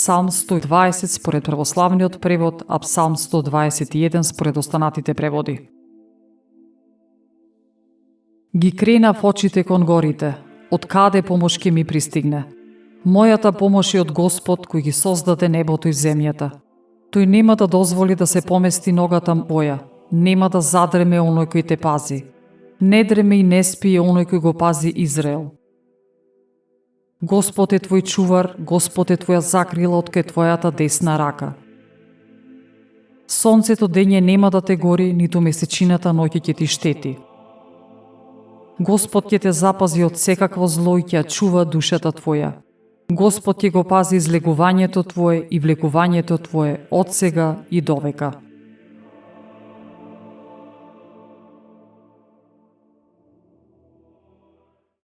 Псалм 120 според православниот превод, а Псалм 121 според останатите преводи. Ги кренав очите кон горите, од каде помош ќе ми пристигне? Мојата помош е од Господ кој ги создаде небото и земјата. Тој нема да дозволи да се помести ногата моја, нема да задреме оној кој те пази. Не дреме и не спие оној кој го пази Израел. Господ е твој чувар, Господ е твоја закрила од кај твојата десна рака. Сонцето дење нема да те гори, ниту месечината ноќе ќе ти штети. Господ ќе те запази од секакво зло и ќе ја чува душата твоја. Господ ќе го пази излегувањето твое и влекувањето твое од сега и довека.